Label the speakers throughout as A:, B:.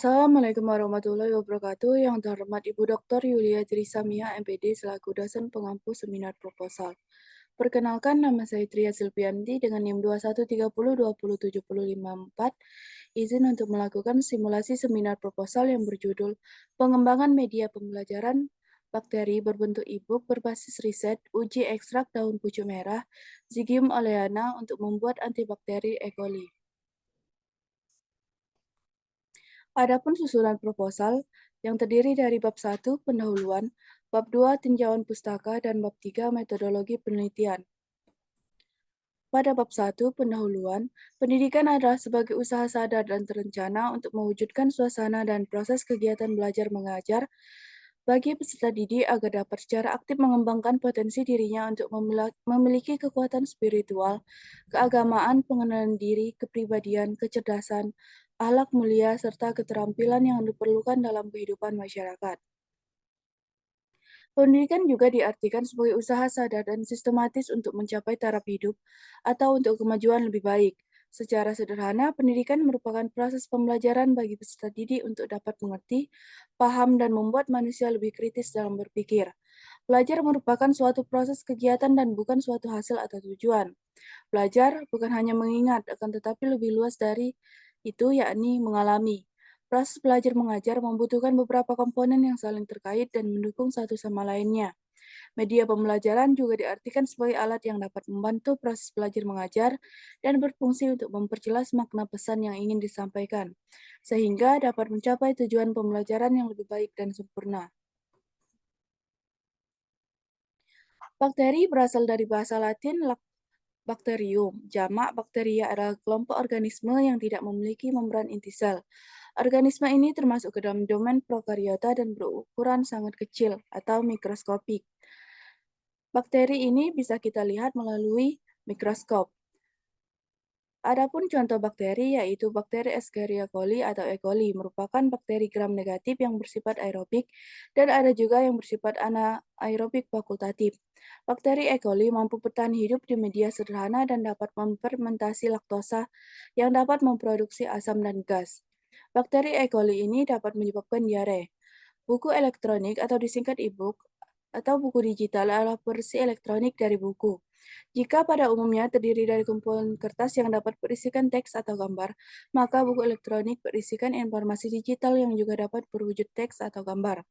A: Assalamualaikum warahmatullahi wabarakatuh. Yang terhormat Ibu Dr. Yulia Trisamia, MPD, selaku dosen pengampu seminar proposal. Perkenalkan, nama saya Tria Silvianti dengan NIM 2130207054. Izin untuk melakukan simulasi seminar proposal yang berjudul Pengembangan Media Pembelajaran Bakteri berbentuk e-book berbasis riset uji ekstrak daun pucuk merah Zygium oleana untuk membuat antibakteri E. coli. Adapun susunan proposal yang terdiri dari bab 1 pendahuluan, bab 2 tinjauan pustaka, dan bab 3 metodologi penelitian. Pada bab 1 pendahuluan, pendidikan adalah sebagai usaha sadar dan terencana untuk mewujudkan suasana dan proses kegiatan belajar mengajar bagi peserta didik agar dapat secara aktif mengembangkan potensi dirinya untuk memiliki kekuatan spiritual, keagamaan, pengenalan diri, kepribadian, kecerdasan, akhlak mulia, serta keterampilan yang diperlukan dalam kehidupan masyarakat. Pendidikan juga diartikan sebagai usaha sadar dan sistematis untuk mencapai taraf hidup atau untuk kemajuan lebih baik. Secara sederhana, pendidikan merupakan proses pembelajaran bagi peserta didik untuk dapat mengerti, paham, dan membuat manusia lebih kritis dalam berpikir. Belajar merupakan suatu proses kegiatan dan bukan suatu hasil atau tujuan. Belajar bukan hanya mengingat, akan tetapi lebih luas dari itu, yakni mengalami. Proses belajar mengajar membutuhkan beberapa komponen yang saling terkait dan mendukung satu sama lainnya. Media pembelajaran juga diartikan sebagai alat yang dapat membantu proses belajar mengajar dan berfungsi untuk memperjelas makna pesan yang ingin disampaikan, sehingga dapat mencapai tujuan pembelajaran yang lebih baik dan sempurna. Bakteri berasal dari bahasa Latin Bacterium. Jamak bakteria adalah kelompok organisme yang tidak memiliki membran inti sel. Organisme ini termasuk ke dalam domain prokariota dan berukuran sangat kecil atau mikroskopik. Bakteri ini bisa kita lihat melalui mikroskop. Adapun contoh bakteri yaitu bakteri Escherichia coli atau E. coli merupakan bakteri gram negatif yang bersifat aerobik dan ada juga yang bersifat anaerobik fakultatif. Bakteri E. coli mampu bertahan hidup di media sederhana dan dapat memfermentasi laktosa yang dapat memproduksi asam dan gas. Bakteri E. coli ini dapat menyebabkan diare. Buku elektronik atau disingkat e-book atau buku digital adalah versi elektronik dari buku. Jika pada umumnya terdiri dari kumpulan kertas yang dapat berisikan teks atau gambar, maka buku elektronik berisikan informasi digital yang juga dapat berwujud teks atau gambar.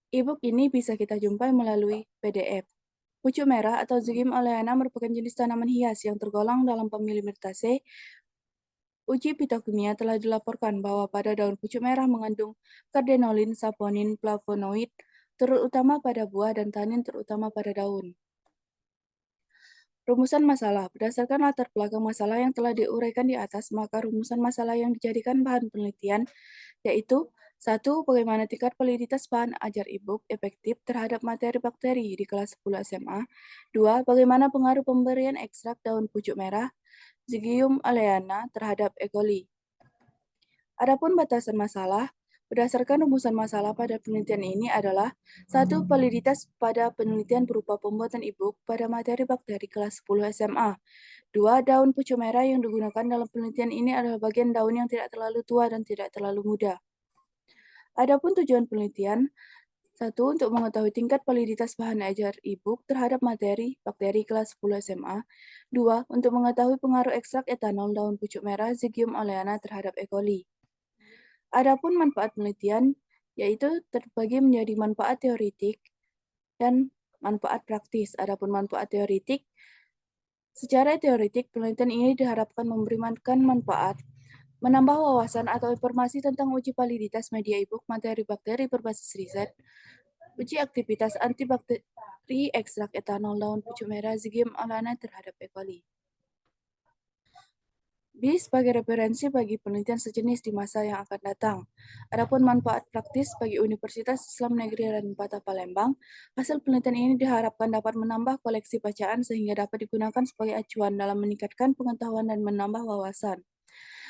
A: E-book ini bisa kita jumpai melalui PDF. Pucuk merah atau Zygium oleana merupakan jenis tanaman hias yang tergolong dalam famili Myrtaceae. Uji fitokimia telah dilaporkan bahwa pada daun pucuk merah mengandung cardenolin, saponin, flavonoid, terutama pada buah, dan tanin terutama pada daun. Rumusan masalah. Berdasarkan latar belakang masalah yang telah diuraikan di atas, maka rumusan masalah yang dijadikan bahan penelitian yaitu 1. Bagaimana tingkat validitas bahan ajar e-book efektif terhadap materi bakteri di kelas 10 SMA. 2. Bagaimana pengaruh pemberian ekstrak daun pucuk merah Zygium oleana terhadap E. coli. Adapun batasan masalah, berdasarkan rumusan masalah pada penelitian ini adalah 1. Validitas pada penelitian berupa pembuatan e-book pada materi bakteri kelas 10 SMA. 2. Daun pucuk merah yang digunakan dalam penelitian ini adalah bagian daun yang tidak terlalu tua dan tidak terlalu muda. Adapun tujuan penelitian, 1. Untuk mengetahui tingkat validitas bahan ajar e-book terhadap materi bakteri kelas 10 SMA. 2. Untuk mengetahui pengaruh ekstrak etanol daun pucuk merah Zygium oleana terhadap E. coli. Adapun manfaat penelitian, yaitu terbagi menjadi manfaat teoritik dan manfaat praktis. Adapun manfaat teoritik, secara teoritik penelitian ini diharapkan memberikan manfaat, menambah wawasan atau informasi tentang uji validitas media e-book materi bakteri berbasis riset, uji aktivitas antibakteri ekstrak etanol daun pucuk merah Zygium oleana terhadap E. coli. Sebagai referensi bagi penelitian sejenis di masa yang akan datang. Adapun manfaat praktis bagi Universitas Islam Negeri Raden Palembang, hasil penelitian ini diharapkan dapat menambah koleksi bacaan sehingga dapat digunakan sebagai acuan dalam meningkatkan pengetahuan dan menambah wawasan.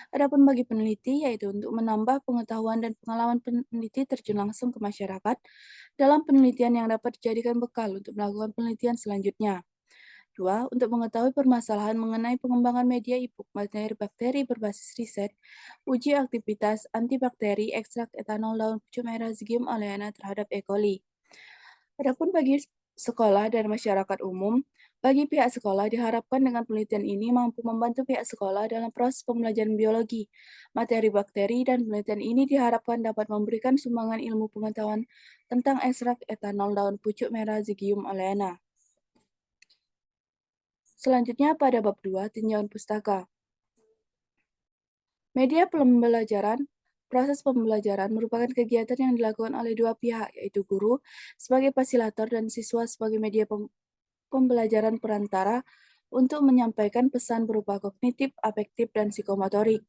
A: Adapun bagi peneliti, yaitu untuk menambah pengetahuan dan pengalaman peneliti terjun langsung ke masyarakat dalam penelitian yang dapat dijadikan bekal untuk melakukan penelitian selanjutnya. 2, untuk mengetahui permasalahan mengenai pengembangan media e-book materi bakteri berbasis riset, uji aktivitas antibakteri ekstrak etanol daun pucuk merah Zigium oleana terhadap E. coli. Adapun bagi sekolah dan masyarakat umum, bagi pihak sekolah diharapkan dengan penelitian ini mampu membantu pihak sekolah dalam proses pembelajaran biologi, materi bakteri, dan penelitian ini diharapkan dapat memberikan sumbangan ilmu pengetahuan tentang ekstrak etanol daun pucuk merah Zigium oleana. Selanjutnya pada bab 2, tinjauan pustaka. Media pembelajaran. Proses pembelajaran merupakan kegiatan yang dilakukan oleh dua pihak, yaitu guru sebagai fasilitator dan siswa sebagai media pembelajaran perantara untuk menyampaikan pesan berupa kognitif, afektif, dan psikomotorik.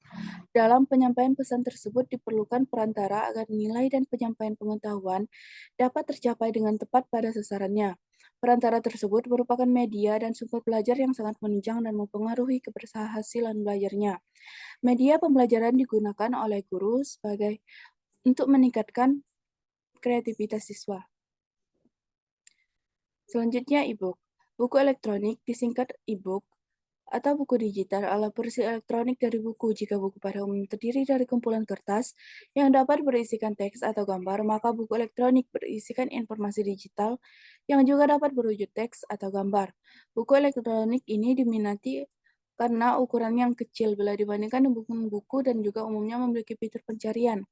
A: Dalam penyampaian pesan tersebut diperlukan perantara agar nilai dan penyampaian pengetahuan dapat tercapai dengan tepat pada sasarannya. Perantara tersebut merupakan media dan sumber belajar yang sangat menunjang dan mempengaruhi keberhasilan belajarnya. Media pembelajaran digunakan oleh guru sebagai untuk meningkatkan kreativitas siswa. Selanjutnya e-book. Buku elektronik disingkat e-book atau buku digital adalah versi elektronik dari buku. Jika buku pada umumnya terdiri dari kumpulan kertas yang dapat berisikan teks atau gambar, maka buku elektronik berisikan informasi digital yang juga dapat berwujud teks atau gambar. Buku elektronik ini diminati karena ukuran yang kecil bila dibandingkan dengan buku dan juga umumnya memiliki fitur pencarian,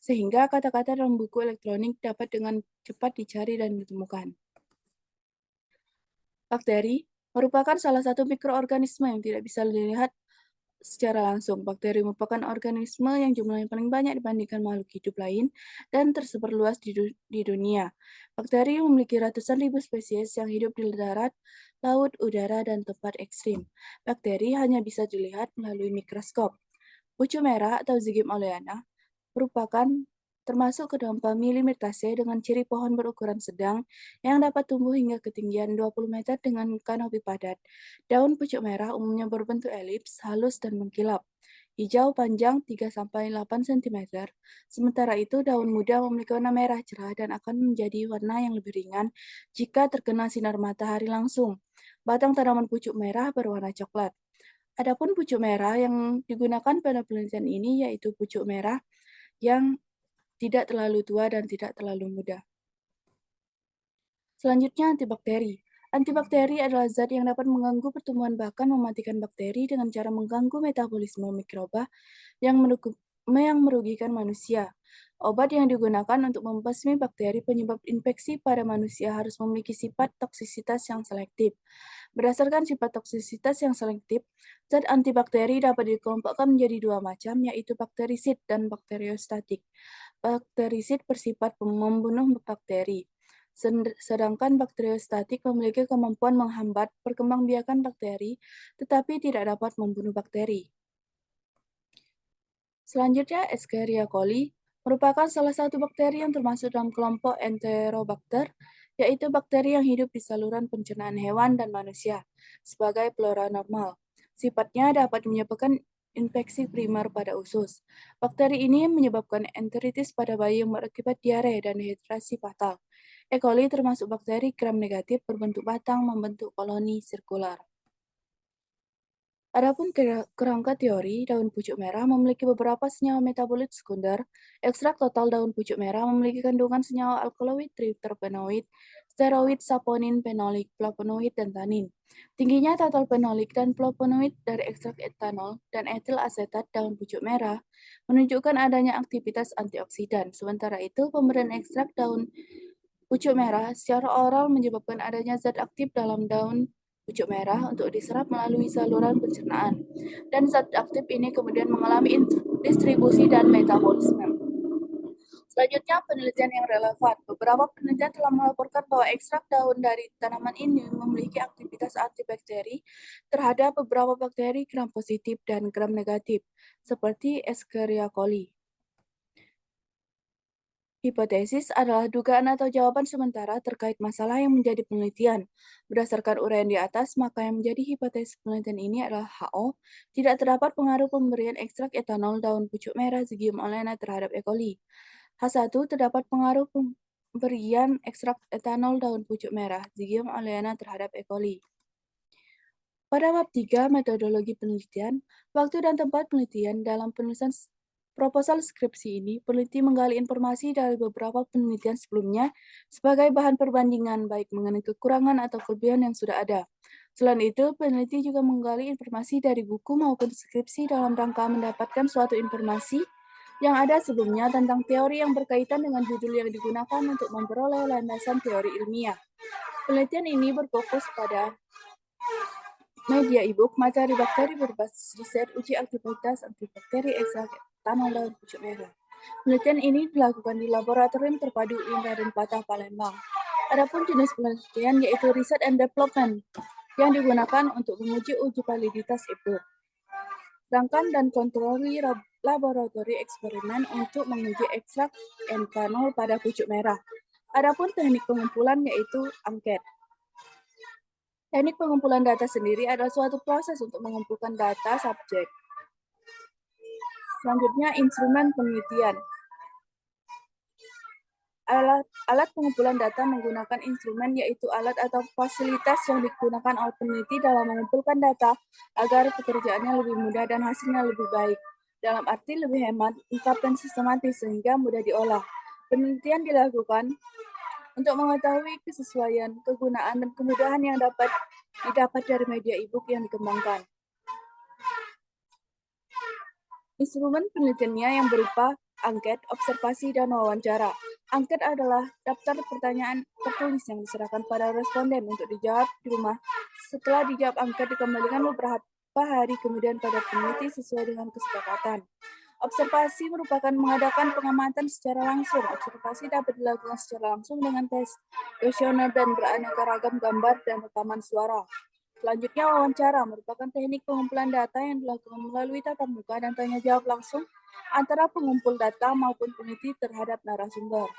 A: sehingga kata-kata dalam buku elektronik dapat dengan cepat dicari dan ditemukan. Bakteri merupakan salah satu mikroorganisme yang tidak bisa dilihat secara langsung. Bakteri merupakan organisme yang jumlahnya paling banyak dibandingkan makhluk hidup lain dan tersebar luas di dunia. Bakteri memiliki ratusan ribu spesies yang hidup di darat, laut, udara, dan tempat ekstrim. Bakteri hanya bisa dilihat melalui mikroskop. Pucuk merah atau Zigium oleana merupakan termasuk ke dalam famili Myrtaceae dengan ciri pohon berukuran sedang yang dapat tumbuh hingga ketinggian 20 meter dengan kanopi padat. Daun pucuk merah umumnya berbentuk elips, halus, dan mengkilap. Hijau panjang 3-8 cm. Sementara itu, daun muda memiliki warna merah cerah dan akan menjadi warna yang lebih ringan jika terkena sinar matahari langsung. Batang tanaman pucuk merah berwarna coklat. Adapun pucuk merah yang digunakan pada penelitian ini yaitu pucuk merah yang tidak terlalu tua dan tidak terlalu muda. Selanjutnya, antibakteri. Antibakteri adalah zat yang dapat mengganggu pertumbuhan bahkan mematikan bakteri dengan cara mengganggu metabolisme mikroba yang merugikan manusia. Obat yang digunakan untuk membasmi bakteri penyebab infeksi pada manusia harus memiliki sifat toksisitas yang selektif. Berdasarkan sifat toksisitas yang selektif, zat antibakteri dapat dikelompokkan menjadi dua macam, yaitu bakterisid dan bakteriostatik. Bakterisid bersifat membunuh bakteri, sedangkan bakteriostatik memiliki kemampuan menghambat perkembangbiakan bakteri, tetapi tidak dapat membunuh bakteri. Selanjutnya, Escherichia coli merupakan salah satu bakteri yang termasuk dalam kelompok Enterobacter, yaitu bakteri yang hidup di saluran pencernaan hewan dan manusia sebagai flora normal. Sifatnya dapat menyebabkan infeksi primer pada usus. Bakteri ini menyebabkan enteritis pada bayi yang berakibat diare dan dehidrasi fatal. E. coli termasuk bakteri gram negatif berbentuk batang membentuk koloni sirkular. Adapun kerangka teori, daun pucuk merah memiliki beberapa senyawa metabolit sekunder. Ekstrak total daun pucuk merah memiliki kandungan senyawa alkaloid, triterpenoid, steroid, saponin, fenolik, flavonoid, dan tanin. Tingginya total fenolik dan flavonoid dari ekstrak etanol dan etil asetat daun pucuk merah menunjukkan adanya aktivitas antioksidan. Sementara itu, pemberian ekstrak daun pucuk merah secara oral menyebabkan adanya zat aktif dalam daun pucuk merah untuk diserap melalui saluran pencernaan. Dan zat aktif ini kemudian mengalami distribusi dan metabolisme. Selanjutnya, penelitian yang relevan. Beberapa penelitian telah melaporkan bahwa ekstrak daun dari tanaman ini memiliki aktivitas antibakteri terhadap beberapa bakteri gram positif dan gram negatif, seperti Escherichia coli. Hipotesis adalah dugaan atau jawaban sementara terkait masalah yang menjadi penelitian. Berdasarkan uraian di atas, maka yang menjadi hipotesis penelitian ini adalah HO, tidak terdapat pengaruh pemberian ekstrak etanol daun pucuk merah Zigium oleana terhadap E. coli. H1, terdapat pengaruh pemberian ekstrak etanol daun pucuk merah Zigium oleana terhadap E. coli. Pada bab 3, metodologi penelitian, waktu dan tempat penelitian dalam penulisan proposal skripsi ini, peneliti menggali informasi dari beberapa penelitian sebelumnya sebagai bahan perbandingan, baik mengenai kekurangan atau kelebihan yang sudah ada. Selain itu, peneliti juga menggali informasi dari buku maupun skripsi dalam rangka mendapatkan suatu informasi yang ada sebelumnya tentang teori yang berkaitan dengan judul yang digunakan untuk memperoleh landasan teori ilmiah. Penelitian ini berfokus pada media e-book, materi bakteri berbasis riset, uji aktivitas antibakteri ekstrak etanol daun pucuk merah. Penelitian ini dilakukan di Laboratorium Terpadu UIN Raden Patah, Palembang. Adapun jenis penelitian yaitu Research and Development yang digunakan untuk menguji uji validitas e-book. Rangkaian dan kontroli laboratori eksperimen untuk menguji ekstrak etanol pada pucuk merah. Adapun teknik pengumpulan yaitu angket. Teknik pengumpulan data sendiri adalah suatu proses untuk mengumpulkan data subjek. Selanjutnya, instrumen penelitian. Alat pengumpulan data menggunakan instrumen yaitu alat atau fasilitas yang digunakan oleh peneliti dalam mengumpulkan data agar pekerjaannya lebih mudah dan hasilnya lebih baik. Dalam arti lebih hemat, lengkap, dan sistematis sehingga mudah diolah. Penelitian dilakukan untuk mengetahui kesesuaian, kegunaan, dan kemudahan yang dapat didapat dari media e-book yang dikembangkan. Instrumen penelitiannya yang berupa angket, observasi, dan wawancara. Angket adalah daftar pertanyaan tertulis yang diserahkan pada responden untuk dijawab di rumah. Setelah dijawab, angket dikembalikan beberapa hari kemudian pada peneliti sesuai dengan kesepakatan. Observasi merupakan mengadakan pengamatan secara langsung. Observasi dapat dilakukan secara langsung dengan tes kuesioner dan beraneka ragam gambar dan rekaman suara. Selanjutnya, wawancara merupakan teknik pengumpulan data yang dilakukan melalui tatap muka dan tanya jawab langsung antara pengumpul data maupun peneliti terhadap narasumber.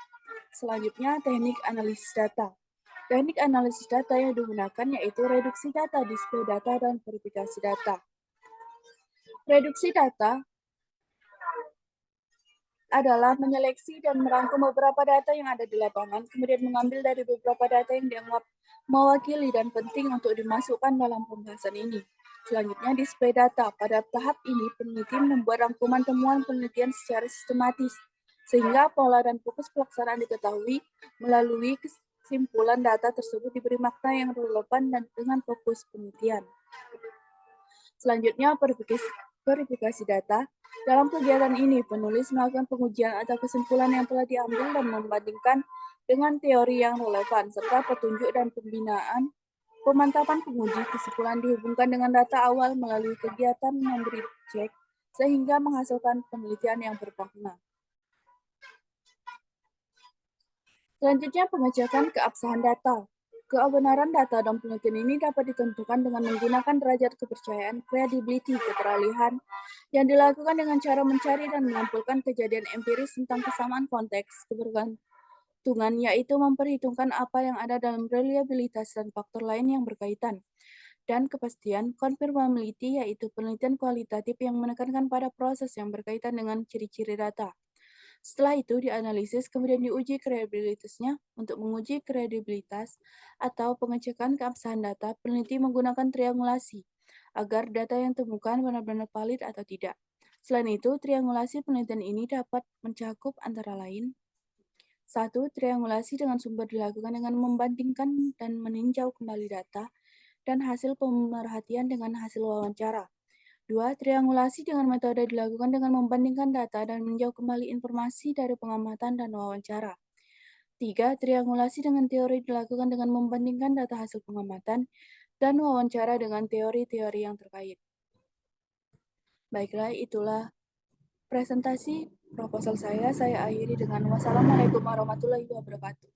A: Selanjutnya, teknik analisis data. Teknik analisis data yang digunakan yaitu reduksi data, display data, dan verifikasi data. Reduksi data adalah menyeleksi dan merangkum beberapa data yang ada di lapangan, kemudian mengambil dari beberapa data yang dianggap mewakili dan penting untuk dimasukkan dalam pembahasan ini. Selanjutnya, display data. Pada tahap ini, peneliti membuat rangkuman temuan penelitian secara sistematis, sehingga pola dan fokus pelaksanaan diketahui melalui kesimpulan data tersebut diberi makna yang relevan dan dengan fokus penelitian. Selanjutnya, verifikasi data. Dalam kegiatan ini, penulis melakukan pengujian atau kesimpulan yang telah diambil dan membandingkan dengan teori yang relevan, serta petunjuk dan pembinaan. Pemantapan penguji kesimpulan dihubungkan dengan data awal melalui kegiatan memberi cek, sehingga menghasilkan penelitian yang bermakna. Selanjutnya, pengecekan keabsahan data. Kebenaran data dalam penelitian ini dapat ditentukan dengan menggunakan derajat kepercayaan, credibility, keteralihan, yang dilakukan dengan cara mencari dan mengumpulkan kejadian empiris tentang kesamaan konteks, kebergantungan, yaitu memperhitungkan apa yang ada dalam reliabilitas dan faktor lain yang berkaitan. Dan kepastian, confirmability, yaitu penelitian kualitatif yang menekankan pada proses yang berkaitan dengan ciri-ciri data. Setelah itu dianalisis, kemudian diuji kredibilitasnya. Untuk menguji kredibilitas atau pengecekan keabsahan data, peneliti menggunakan triangulasi agar data yang ditemukan benar-benar valid atau tidak. Selain itu, triangulasi penelitian ini dapat mencakup antara lain: 1. Triangulasi dengan sumber dilakukan dengan membandingkan dan meninjau kembali data dan hasil pemerhatian dengan hasil wawancara. 2. Triangulasi dengan metode dilakukan dengan membandingkan data dan meninjau kembali informasi dari pengamatan dan wawancara. 3. Triangulasi dengan teori dilakukan dengan membandingkan data hasil pengamatan dan wawancara dengan teori-teori yang terkait. Baiklah, itulah presentasi proposal saya. Saya akhiri dengan wassalamualaikum warahmatullahi wabarakatuh.